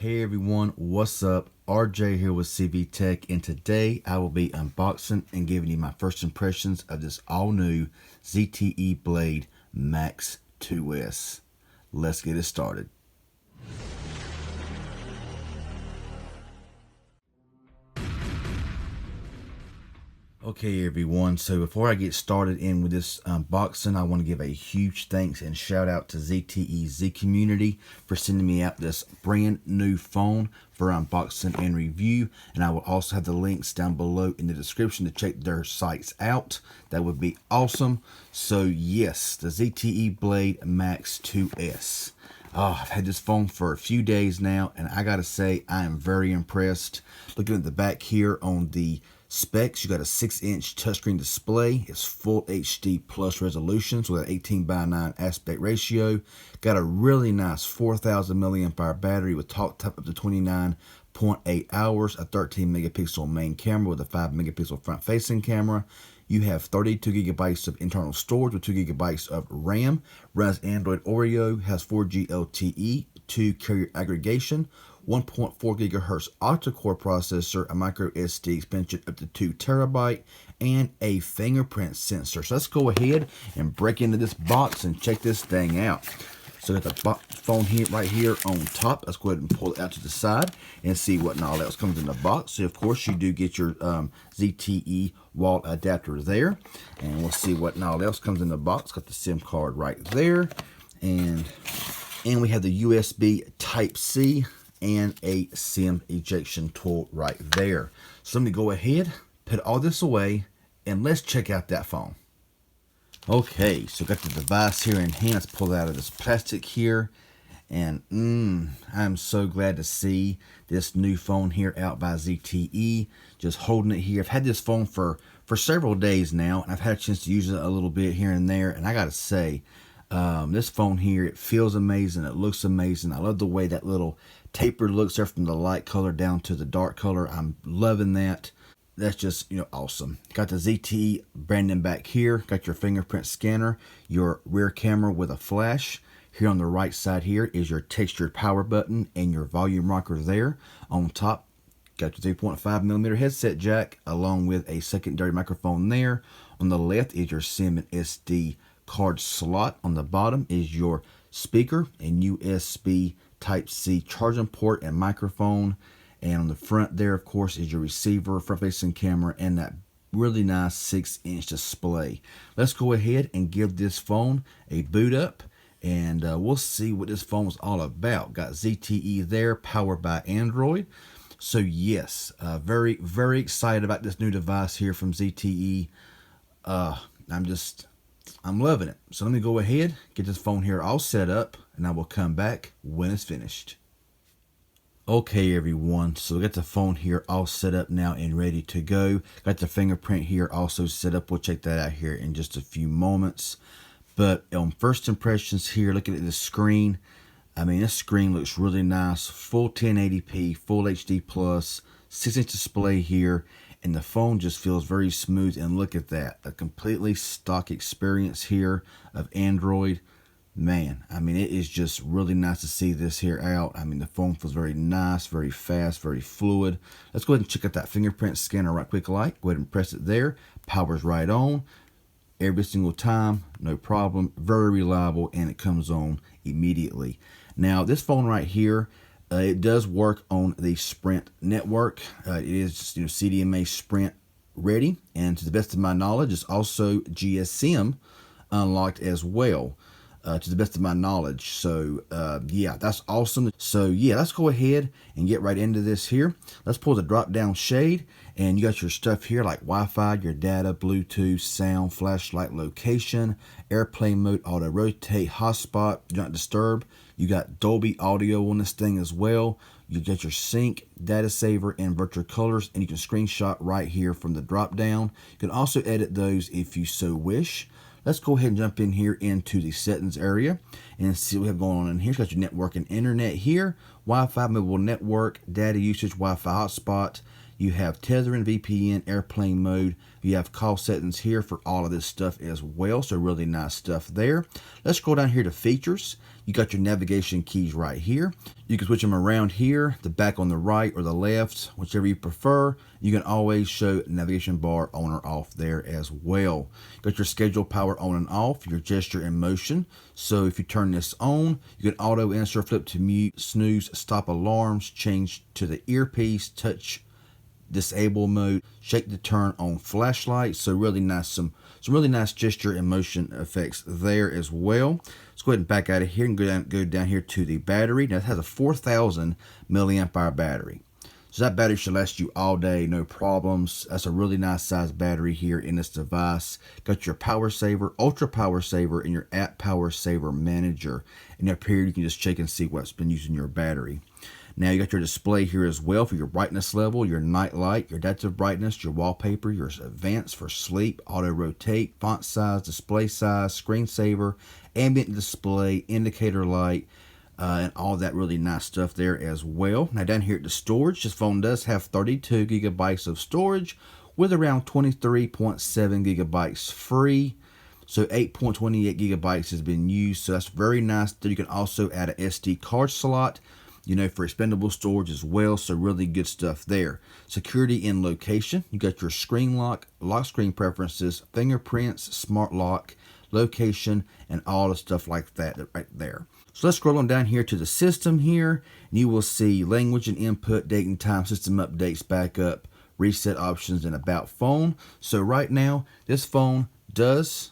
Hey everyone, what's up? RJ here with CV Tech, and today I will be unboxing and giving you my first impressions of this all new ZTE Blade Max 2S. Let's get it started. Okay everyone, so before I get started in with this unboxing, I want to give a huge thanks and shout out to ZTE Z Community for sending me out this brand new phone for unboxing and review, and I will also have the links down below in the description to check their sites out. That would be awesome. So yes, the ZTE Blade Max 2S. I've had this phone for a few days now, and I gotta say I am very impressed. Looking at the back here on the specs, you got a 6-inch touchscreen display. It's full HD plus resolution, so with an 18:9 aspect ratio. Got a really nice 4,000 milliamp hour battery with talk time up to 29.8 hours. A 13 megapixel main camera with a 5 megapixel front facing camera. You have 32 gigabytes of internal storage with 2 gigabytes of RAM. Runs Android Oreo, has 4G LTE, 2 carrier aggregation, 1.4 gigahertz octa-core processor, a micro SD expansion up to 2 terabyte, and a fingerprint sensor. So let's go ahead and break into this box and check this thing out. So got the phone here, right here on top. Let's go ahead and pull it out to the side and see what and all else comes in the box. So of course you do get your ZTE wall adapter there, and we'll see what and all else comes in the box. Got the SIM card right there, and we have the USB Type-C and a SIM ejection tool right there. So let me go ahead, put all this away, and let's check out that phone. Okay, so got the device here in hand. Let's pull it out of this plastic here, and I'm so glad to see this new phone here out by ZTE. Just holding it here. I've had this phone for several days now, and I've had a chance to use it a little bit here and there, and I gotta say, this phone here, it feels amazing, it looks amazing. I love the way that little taper looks there from the light color down to the dark color. I'm loving that. That's just, awesome. Got the ZTE branding back here. Got your fingerprint scanner, your rear camera with a flash. Here on the right side here is your textured power button and your volume rocker there. On top, got your 3.5mm headset jack along with a secondary microphone there. On the left is your SIM and SD card slot. On the bottom is your speaker and USB Type-C charging port and microphone. And on the front there, of course, is your receiver, front-facing camera, and that really nice 6-inch display. Let's go ahead and give this phone a boot up, and we'll see what this phone is all about. Got ZTE there, powered by Android. So yes, very, very excited about this new device here from ZTE. I'm loving it. So let me go ahead, get this phone here all set up, and I will come back when it's finished. Okay everyone, so we got the phone here all set up now and ready to go. Got the fingerprint here also set up. We'll check that out here in just a few moments. But on first impressions here, looking at the screen, I mean, this screen looks really nice. Full 1080p, full HD plus, 6-inch display here, and the phone just feels very smooth. And look at that, a completely stock experience here of Android. Man, I mean, it is just really nice to see this here out. I mean, the phone feels very nice, very fast, very fluid. Let's go ahead and check out that fingerprint scanner right quick like. Go ahead and press it there. Power's right on every single time, no problem. Very reliable, and it comes on immediately. Now, this phone right here, it does work on the Sprint network. It is CDMA Sprint ready, and to the best of my knowledge, it's also GSM unlocked as well. To the best of my knowledge. So yeah, that's awesome. So yeah, let's go ahead and get right into this here. Let's pull the drop down shade, and you got your stuff here like Wi-Fi, your data, Bluetooth, sound, flashlight, location, airplane mode, auto rotate, hotspot, do not disturb. You got Dolby audio on this thing as well. You get your sync, data saver, and virtual colors, and you can screenshot right here from the drop down. You can also edit those if you so wish. Let's go ahead and jump in here into the settings area and see what we have going on in here. It's got your network and internet here, Wi-Fi, mobile network, data usage, Wi-Fi hotspot. You have tethering, VPN, airplane mode. You have call settings here for all of this stuff as well. So really nice stuff there. Let's scroll down here to features. You got your navigation keys right here. You can switch them around here, the back on the right or the left, whichever you prefer. You can always show navigation bar on or off there as well. You got your schedule power on and off, your gesture and motion. So if you turn this on, you can auto answer, flip to mute, snooze, stop alarms, change to the earpiece, touch disable mode, shake to turn on flashlight. So really nice, some really nice gesture and motion effects there as well. Let's go ahead and back out of here and go down here to the battery. Now it has a 4,000 milliamp hour battery. So that battery should last you all day, no problems. That's a really nice size battery here in this device. Got your power saver, ultra power saver, and your app power saver manager. And up here you can just check and see what's been using your battery. Now you got your display here as well for your brightness level, your night light, your adaptive brightness, your wallpaper, your advanced for sleep, auto rotate, font size, display size, screensaver, ambient display, indicator light, and all that really nice stuff there as well. Now down here at the storage, this phone does have 32 gigabytes of storage with around 23.7 gigabytes free. So 8.28 gigabytes has been used, so that's very nice. Then you can also add an SD card slot, you know, for expendable storage as well. So really good stuff there. Security and location. You got your screen lock, lock screen preferences, fingerprints, smart lock, location, and all the stuff like that right there. So let's scroll on down here to the system here, and you will see language and input, date and time, system updates, backup, reset options, and about phone. So right now, this phone does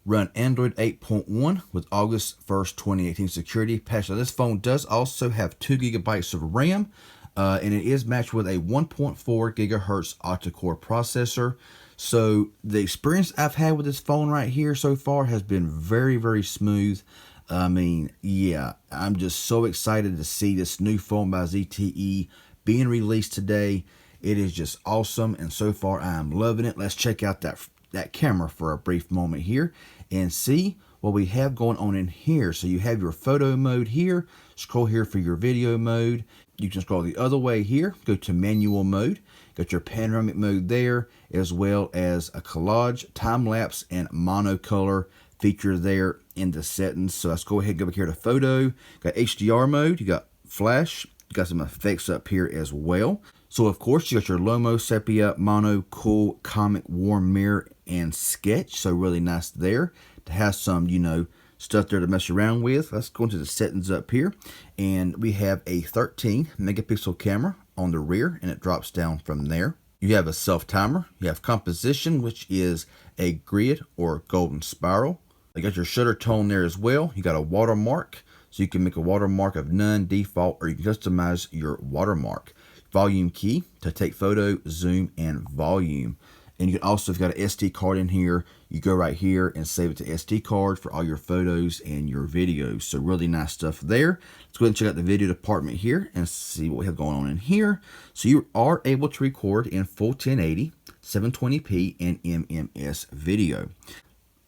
run Android 8.1 with August 1st, 2018 security patch. So this phone does also have 2 gigabytes of RAM, and it is matched with a 1.4 gigahertz octa-core processor. So the experience I've had with this phone right here so far has been very, very smooth. I mean, yeah, I'm just so excited to see this new phone by ZTE being released today. It is just awesome, and so far I am loving it. Let's check out that camera for a brief moment here and see what we have going on in here. So you have your photo mode here. Scroll here for your video mode. You can scroll the other way here, go to manual mode. Got your panoramic mode there, as well as a collage, time lapse, and monocolor feature there in the settings. So let's go ahead and go back here to photo. Got HDR mode, you got flash, you got some effects up here as well. So of course you got your Lomo, sepia, mono, cool, comic, warm, mirror, and sketch. So really nice there to have some, you know, stuff there to mess around with. Let's go into the settings up here, and we have a 13 megapixel camera on the rear, and it drops down from there. You have a self timer. You have composition, which is a grid or golden spiral. You got your shutter tone there as well. You got a watermark, so you can make a watermark of none, default, or you can customize your watermark. Volume key to take photo, zoom, and volume. And you can also, if you've got an SD card in here, you go right here and save it to SD card for all your photos and your videos. So really nice stuff there. Let's go ahead and check out the video department here and see what we have going on in here. So you are able to record in full 1080, 720p, and MMS video.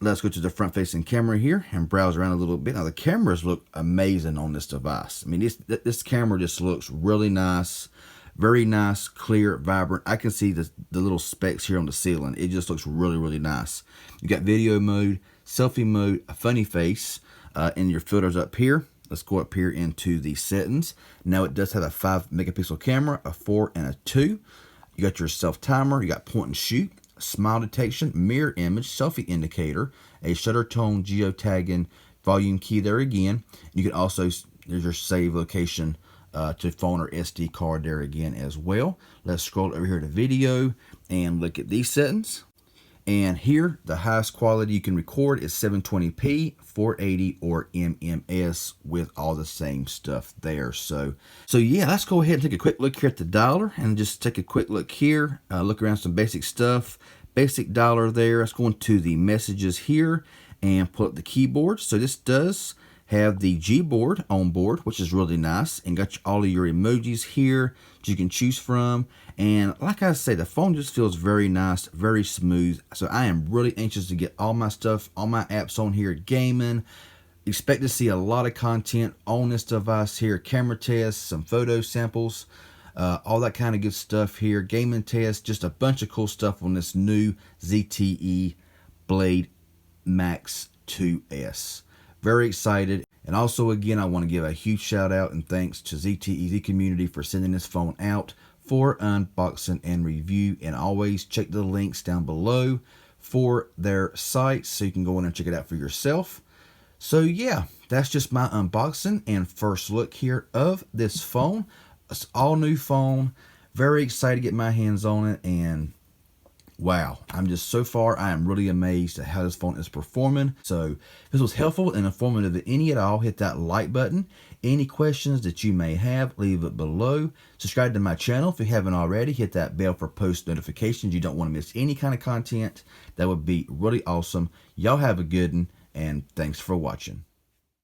Let's go to the front facing camera here and browse around a little bit. Now the cameras look amazing on this device. I mean, this camera just looks really nice. Very nice, clear, vibrant. I can see the little specks here on the ceiling. It just looks really, really nice. You got video mode, selfie mode, a funny face, and your filters up here. Let's go up here into the settings. Now it does have a 5 megapixel camera, a 4, and a 2. You got your self timer. You got point and shoot, smile detection, mirror image, selfie indicator, a shutter tone, geotagging, volume key there again. You can also, there's your save location to phone or SD card there again as well. Let's scroll over here to video and look at these settings. And here, the highest quality you can record is 720p, 480, or MMS with all the same stuff there. So yeah, let's go ahead and take a quick look here at the dialer and just take a quick look here. Look around some basic stuff. Basic dialer there. Let's go into the messages here and pull up the keyboard. So this does have the Gboard on board, which is really nice, and got all of your emojis here that you can choose from. And like I say, the phone just feels very nice, very smooth. So I am really anxious to get all my stuff, all my apps on here, gaming. Expect to see a lot of content on this device here, camera tests, some photo samples. all that kind of good stuff here. Gaming test, just a bunch of cool stuff on this new ZTE Blade Max 2S. Very excited. And also, again, I want to give a huge shout out and thanks to ZTE community for sending this phone out for unboxing and review. And always check the links down below for their sites so you can go in and check it out for yourself. So yeah, that's just my unboxing and first look here of this phone. It's all new phone. Very excited to get my hands on it, and wow, I'm just so far, I am really amazed at how this phone is performing. So if this was helpful and informative to any at all, hit that like button. Any questions that you may have, leave it below. Subscribe to my channel if you haven't already. Hit that bell for post notifications. You don't want to miss any kind of content. That would be really awesome. Y'all have a good one, and thanks for watching.